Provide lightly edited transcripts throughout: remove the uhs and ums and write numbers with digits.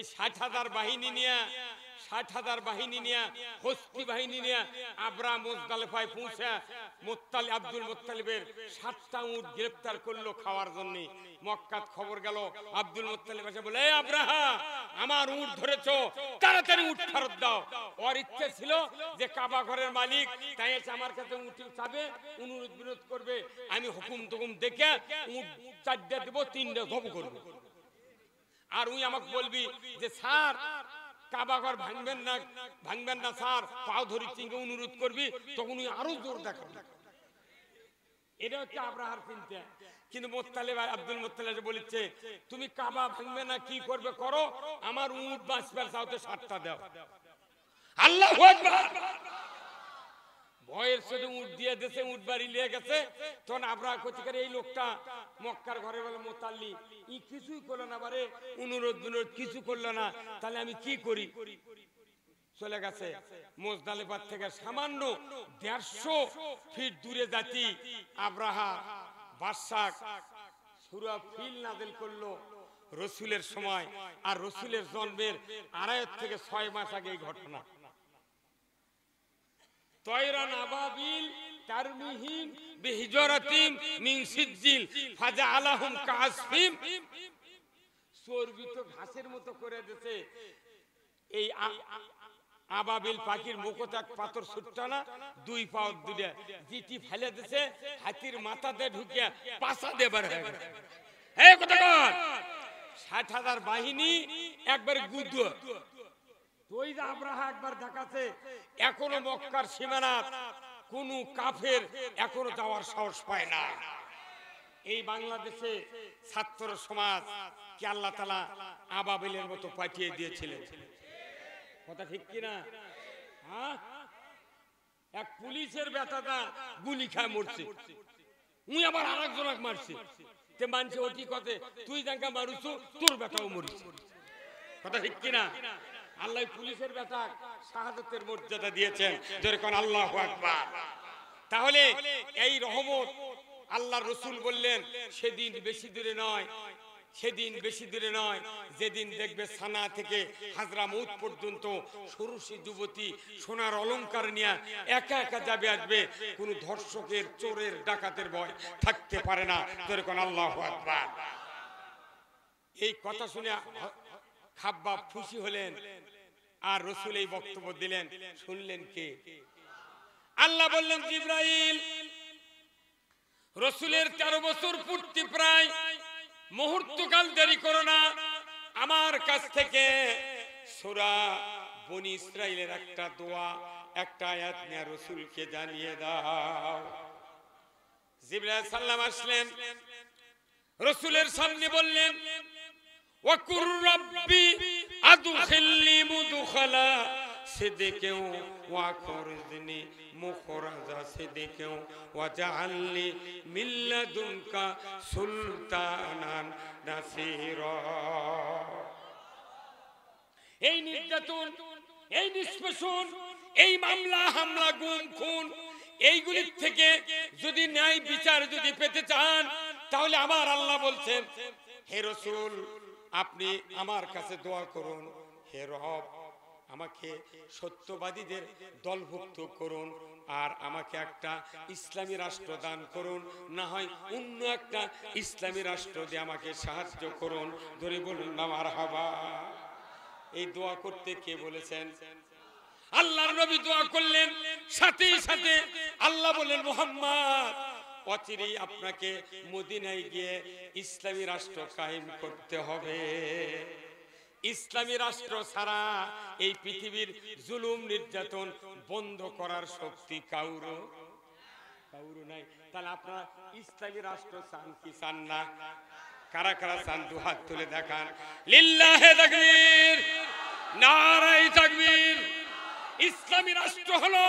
এই ৬০,০০০ বাহিনী নিয়ে ৬০,০০০ বাহিনী নিয়ে হস্তি বাহিনী নিয়ে আবরা মুজদালিফায় পৌঁছে আব্দুল মুত্তালিবের ৭টা উট গ্রেফতার করলো খাওয়ার জন্য। মক্কাত খবর গেল, আব্দুল মুত্তালিব এসে বলে, এই আব্রাহা, আমার উট ধরেছো, তাড়াতাড়ি উট ফেরত দাও। ওর ইচ্ছে ছিল যে কাবা ঘরের মালিক তাই এসে আমার কাছে উট চাবে, অনুরোধ বিরোধ করবে, আমি হুকুম টুকুম দেখে উট ৪টা দেবো, ৩টা জব করবো। আর উনি আমাকে বলবি যে স্যার কাবা ঘর ভাঙবেন না স্যার, পাও ধরি চিংকে অনুরোধ করবি, তখন উনি আরো জোর দেখাবে। এটা হচ্ছে আব্রাহার চিন্তা। কিন্তু মুত্তালিব আব্দুল মুত্তালিব বলেছে, তুমি কাবা ভাঙবে না, কি করবে করো, আমার উট বাঁচবার চাও তো ৭টা দাও। আল্লাহু আকবার। ভয়ের সাথে উট দিয়ে দেশে উট বাড়ি নিয়ে গেছে। তখন আব্রাহা কইতে করে, এই লোকটা মক্কার ঘরে বলে মুতাল্লি, ই কিছুই করলো না, বারে অনুরোধ কিছু করলো না, তাহলে আমি কি করি? চলে গেছে মুজদালিফার থেকে সামান্য ১৫০ ফিট দূরে যাতি আব্রাহা বাদশাহ সূরা ফিল নাযিল করলো রাসূলের সময়। আর রাসূলের জন্মের ২.৫ থেকে ৬ মাস আগে এই ঘটনা। তয়রান আবাবিল তারমিহিম বিহিজারাতিন মিন সিজিল ফাজআলাহুম কাসফিম, চর্বিত ঘাসের মতো করে দিয়েছে। এই আবাবিল পাখির মুখত এক পাথর ছুটটা না, ২ পাও দুইটা জিটি ফেলে দিয়েছে, হাতির মাথাতে ঢুকে পাছা দেবার হয়ে গেছে। এই কথা কর, ৬০,০০০ বাহিনী একবার গুদ্ধ। ওই যে আব্রাহা একবার দেখাচ্ছে, এখনো মক্কার সীমানাত কোন কাফের এখনো যাওয়ার সাহস পায় না। এই বাংলাদেশে ছাত্র সমাজ কে আল্লাহ তাআলা আবাবিলের মতো পাঠিয়ে দিয়েছিলেন। কথা ঠিক কিনা? হ্যাঁ, এক পুলিশের বেটাটা গুলি খায় মরছে, উনি আবার আরেকজনক মারছে, তে মানছে ওটি কথা, তুই জাঙ্গা মারুছু, তোর বেটাও মরিছে। কথা ঠিক কিনা? আল্লাহ পুলিশের বেটা শাহাদাতের মর্যাদা দিয়েছেন, যেরকম আল্লাহু আকবার। তাহলে এই রহমত আল্লাহর রাসূল বললেন, সেদিন বেশি দূরে নয়, সেদিন বেশি দূরে নয় যেদিন দেখবে সানা থেকে হাজরামউত পর্যন্ত ষোড়শী যুবতী সোনার অলংকার নিয়ে একা একা যাবে আসবে, কোন ধর্ষকের চোরের ডাকাতের ভয় থাকতে পারে না। যেরকম আল্লাহু আকবার। এই কথা শুনে খাব্বাব খুশি হলেন, আর রাসূল এই বক্তব্য দিলেন, শুনলেন কে? আল্লাহ বললেন, জিবরাইল, রাসূলের ১৩ বছর পূর্তি প্রায়, মুহূর্তকাল দেরি করো না, আমার কাছ থেকে সূরা বনী ইসরাইলের একটা দোয়া, একটা আয়াত নিয়ে রাসূলকে জানিয়ে দাও। জিবরাইল সাল্লাম আসলেন, রাসূলের সামনে বললেন, ওয়াকুর রাব্বি আদখিলনি মুদখালা সিদকিন ওয়া খুরজনি মুখরাজা সিদকিন ওয়াজআলনি মিন লাদুনকা সুলতানান নাসীরা। এই নির্যাতন, এই নিষ্পেষণ, এই মামলা হামলা, গুম খুন, এইগুলির থেকে যদি ন্যায় বিচার যদি পেতে চান, তাহলে আমার আল্লাহ বলছেন, হে রাসূল, আপনি আমার কাছে দোয়া করুন, হে রব, আমাকে সত্যবাদীদের দলভুক্ত করুন, আর আমাকে একটা ইসলামী রাষ্ট্র দান করুন, না হয় অন্য একটা ইসলামী রাষ্ট্র দিয়ে আমাকে সাহায্য করুন। ধরে বলুন না মারহাবা। এই দোয়া করতে কে বলেছেন? আল্লাহর নবী দোয়া করলেন, সাথে সাথে আল্লাহ বলেন, মুহাম্মদ, অচিরেই আপনাকে মদিনায় গিয়ে ইসলামী রাষ্ট্র কায়েম করতে হবে। ইসলামী রাষ্ট্র ছাড়া এই পৃথিবীর জুলুম নির্যাতন বন্ধ করার শক্তি কাউরো নাই। তাহলে আপনারা ইসলামী রাষ্ট্র চান কি চান না? কারা কারা চান দু হাত তুলে দেখান। লিল্লাহে তাকবীর, নারায়ে তাকবীর। ইসলামী রাষ্ট্র হলো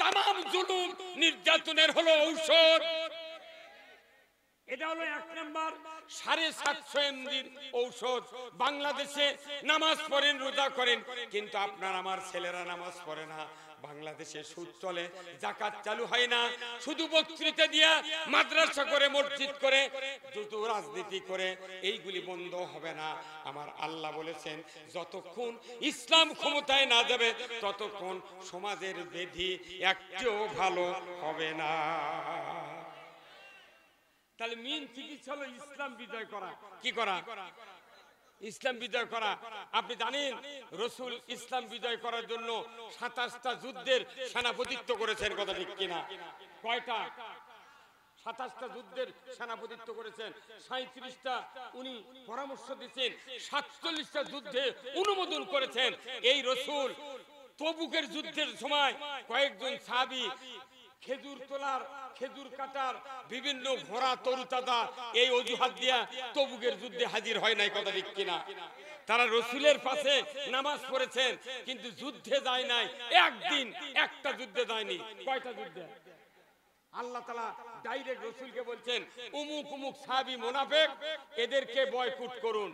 তামাম জুলুম নির্যাতনের হলো ঔষধ। এটা হলো 1 নাম্বার 750 এমজির ঔষধ। বাংলাদেশে নামাজ পড়েন, রোজা করেন, কিন্তু আপনার আমার ছেলেরা নামাজ পড়ে না। বাংলাদেশে সুদ চলে, যাকাত চালু হয় না, শুধু বক্তৃতা দিয়া মাদ্রাসা করে, মসজিদ করে, যত রাজনীতি করে, এইগুলি বন্ধ হবে না। আমার আল্লাহ বলেছেন যতক্ষণ ইসলাম ক্ষমতায় না যাবে ততক্ষণ সমাজের বিধি একটু ভালো হবে না। তাহলে মেন চিকিৎসা হলো ইসলাম বিজয় করা। কি করা? ইসলাম বিজয় করা। আপনি জানেন রাসূল ইসলাম বিজয় করার জন্য 27টা যুদ্ধের সেনাপতিত্ব করেছেন, কথা ঠিক কিনা? কয়টা? 27টা যুদ্ধের সেনাপতিত্ব করেছেন, 37টা উনি পরামর্শ দিয়েছেন, 47টা যুদ্ধে অনুমোদন করেছেন। এই রাসূল তবুকের যুদ্ধের সময় কয়েকজন সাহাবী খেজুর তোলার, খেজুর কাটার, বিভিন্ন ঘোড়া তরুতাজা এই অজুহাত দিয়া তবুকের যুদ্ধে হাজির হয় নাই, কথা ঠিক কিনা? তারা রাসূলের পাশে নামাজ পড়েছেন কিন্তু যুদ্ধে যায় নাই। একদিন একটা যুদ্ধে যায়নি। কয়টা যুদ্ধে? আল্লাহ তাআলা ডাইরেক্ট রাসূলকে বলছেন অমুক অমুক সাহাবী মুনাফিক, এদেরকে বয়কট করুন।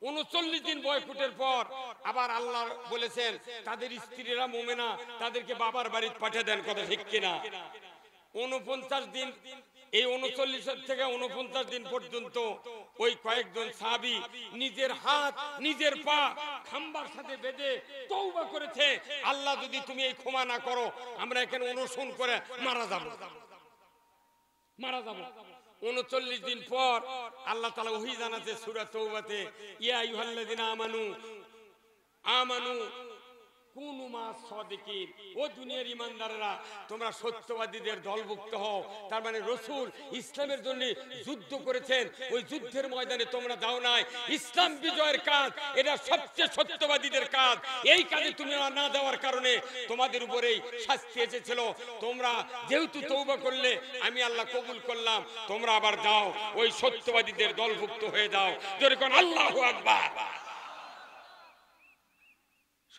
39 দিন বয়কটের পর আবার আল্লাহ বলেছেন তাদের স্ত্রীরা মুমিনা, তাদেরকে বাবার বাড়িতে পাঠিয়ে দেন, কথা ঠিক কিনা? 49 দিন, এই 39 থেকে 49 দিন পর্যন্ত ওই কয়েকজন সাহাবী নিজের হাত নিজের পা খাম্বার সাথে বেঁধে তওবা করেছে, আল্লাহ যদি তুমি এই ক্ষমা না করো আমরা এখানে অনশন করে মারা যাব, মারা যাব। 39 দিন পর আল্লাহ তাআলা ওহী জানাতে সূরা তওবাতে, ইয়া আইয়ুহাল্লাযিনা আমানু আমানু কুনু মাস সাদিকিন, ও দুনিয়ার ঈমানদাররা তোমরা সত্যবাদীদের দলভুক্ত হও। তার মানে রাসূল ইসলামের জন্য যুদ্ধ করেছেন, ওই যুদ্ধের ময়দানে তোমরা যাও নাই। ইসলাম বিজয়ের কাজ এটা সবচেয়ে সত্যবাদীদের কাজ। এই কাজে তুমি না যাওয়ার কারণে তোমাদের উপরেই শাস্তি এসেছিল। তোমরা যেহেতু তওবা করলে আমি আল্লাহ কবুল করলাম, তোমরা আবার যাও ওই সত্যবাদীদের দলভুক্ত হয়ে যাও। জোরে কোন আল্লাহু আকবার।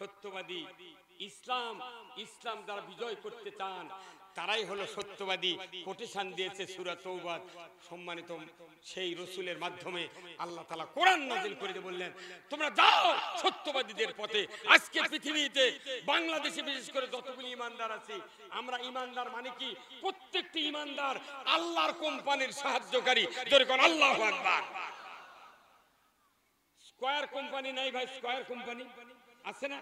সত্যবাদী ইসলাম, ইসলাম যারা বিজয় করতে চান তারাই হলো সত্যবাদী। কোটেশন দিয়েছে সূরা তওবা। সম্মানিত সেই রাসূলের মাধ্যমে আল্লাহ তাআলা কোরআন নাযিল করে দিয়ে বললেন তোমরা যাও সত্যবাদীদের পথে। আজকে পৃথিবীতে বাংলাদেশে বিশেষ করে যতগুলি ঈমানদার আছে, আমরা ঈমানদার মানে কি? প্রত্যেকটি ঈমানদার আল্লাহর কোম্পানির সাহায্যকারী। জোরে কোন আল্লাহু আকবার। স্কয়ার কোম্পানি নাই ভাই, স্কয়ার কোম্পানি আছে না?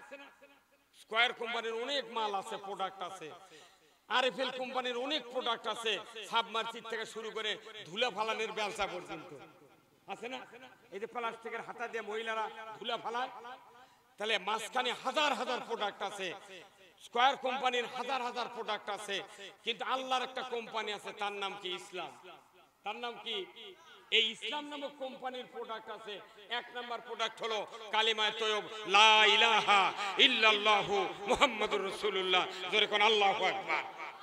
স্কয়ার কোম্পানির অনেক মাল আছে, প্রোডাক্ট আছে। আরএফএল কোম্পানির অনেক প্রোডাক্ট আছে, সাবমার্সিব থেকে শুরু করে ধুলা ফালানোর ব্যবসা পর্যন্ত আছে না? এই যে প্লাস্টিকের হাতা দিয়ে মহিলারা ধুলা ফালায়, তাহলে মাঝখানে হাজার হাজার প্রোডাক্ট আছে। স্কয়ার কোম্পানির হাজার হাজার প্রোডাক্ট আছে, কিন্তু আল্লাহর একটা কোম্পানি আছে, তার নাম কি? ইসলাম। তার নাম কি? এই ইসলাম নামক কোম্পানির প্রোডাক্ট আছে। 1 নাম্বার প্রোডাক্ট হলো কালিমায়ে তয়্যব, লা ইলাহা ইল্লাল্লাহু মুহাম্মাদুর রাসূলুল্লাহ। জোরে কোন আল্লাহু আকবার।